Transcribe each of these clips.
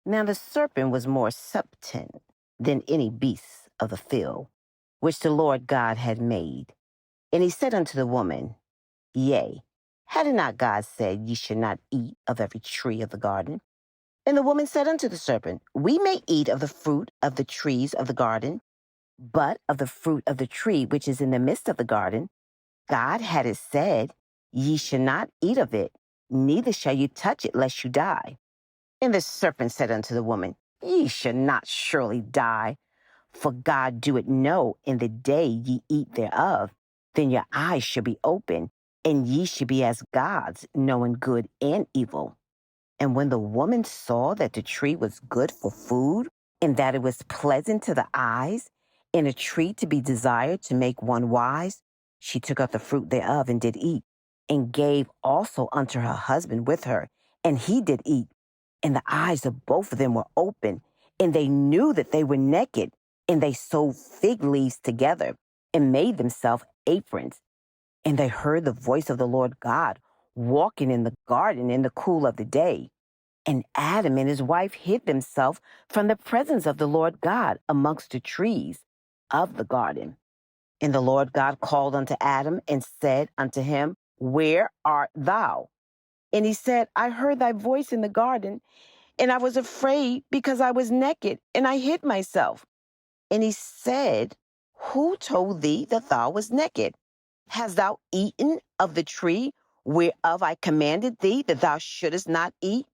Now the serpent was more subtle than any beast of the field, which the Lord God had made. And he said unto the woman, Yea, had not God said, Ye should not eat of every tree of the garden? And the woman said unto the serpent, We may eat of the fruit of the trees of the garden, but of the fruit of the tree which is in the midst of the garden, God had it said, Ye shall not eat of it, neither shall you touch it, lest you die. And the serpent said unto the woman, Ye shall not surely die, for God do it know in the day ye eat thereof, then your eyes shall be open, and ye shall be as gods, knowing good and evil. And when the woman saw that the tree was good for food, and that it was pleasant to the eyes, and a tree to be desired to make one wise, she took up the fruit thereof and did eat, and gave also unto her husband with her, and he did eat. And the eyes of both of them were open, and they knew that they were naked, and they sewed fig leaves together, and made themselves aprons. And they heard the voice of the Lord God walking in the garden in the cool of the day. And Adam and his wife hid themselves from the presence of the Lord God amongst the trees of the garden. And the Lord God called unto Adam and said unto him, Where art thou? And he said, I heard thy voice in the garden, and I was afraid because I was naked, and I hid myself. And he said, Who told thee that thou wast naked? Hast thou eaten of the tree whereof I commanded thee that thou shouldest not eat?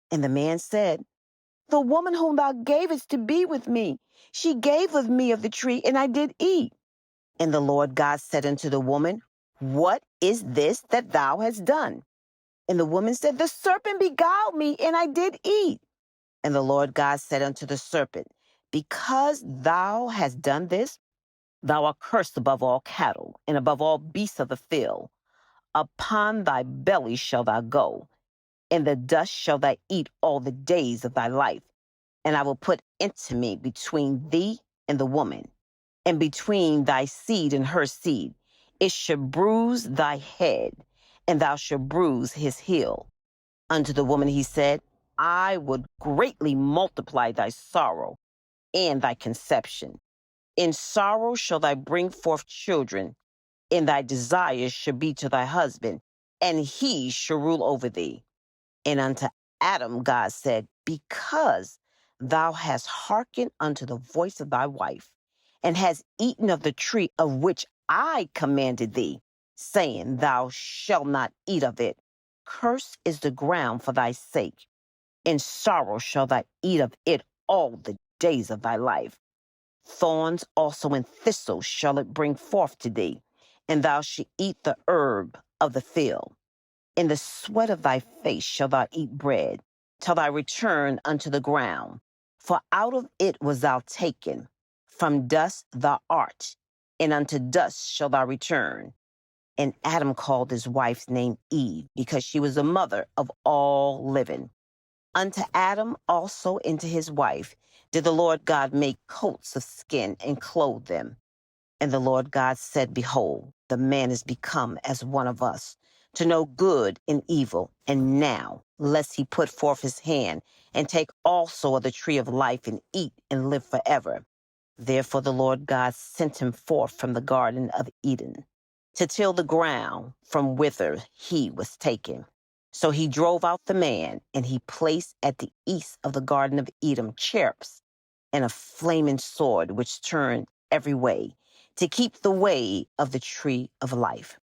And the man said, The woman whom thou gavest to be with me, she gave of me of the tree, and I did eat. And the Lord God said unto the woman, What is this that thou hast done? And the woman said, The serpent beguiled me, and I did eat. And the Lord God said unto the serpent, Because thou hast done this, thou art cursed above all cattle, and above all beasts of the field. Upon thy belly shalt thou go, and the dust shalt thou eat all the days of thy life. And I will put enmity between thee and the woman, and between thy seed and her seed. It shall bruise thy head, and thou shalt bruise his heel. Unto the woman he said, I would greatly multiply thy sorrow and thy conception. In sorrow shall thou bring forth children, and thy desires shall be to thy husband, and he shall rule over thee. And unto Adam God said, Because thou hast hearkened unto the voice of thy wife, and hast eaten of the tree of which I commanded thee, saying, Thou shalt not eat of it. Cursed is the ground for thy sake. In sorrow shalt thou eat of it all the days of thy life. Thorns also and thistles shall it bring forth to thee, and thou shalt eat the herb of the field. In the sweat of thy face shalt thou eat bread, till thy return unto the ground. For out of it was thou taken, from dust thou art, and unto dust shalt thou return. And Adam called his wife's name Eve, because she was the mother of all living. Unto Adam also and to his wife did the Lord God make coats of skin and clothe them. And the Lord God said, Behold, the man is become as one of us, to know good and evil. And now, lest he put forth his hand and take also of the tree of life and eat and live forever. Therefore the Lord God sent him forth from the Garden of Eden to till the ground from whither he was taken. So he drove out the man, and he placed at the east of the Garden of Eden cherubs and a flaming sword which turned every way to keep the way of the tree of life.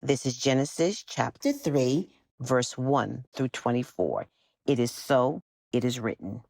This is Genesis chapter 3, verse 1 through 24. It is so, it is written.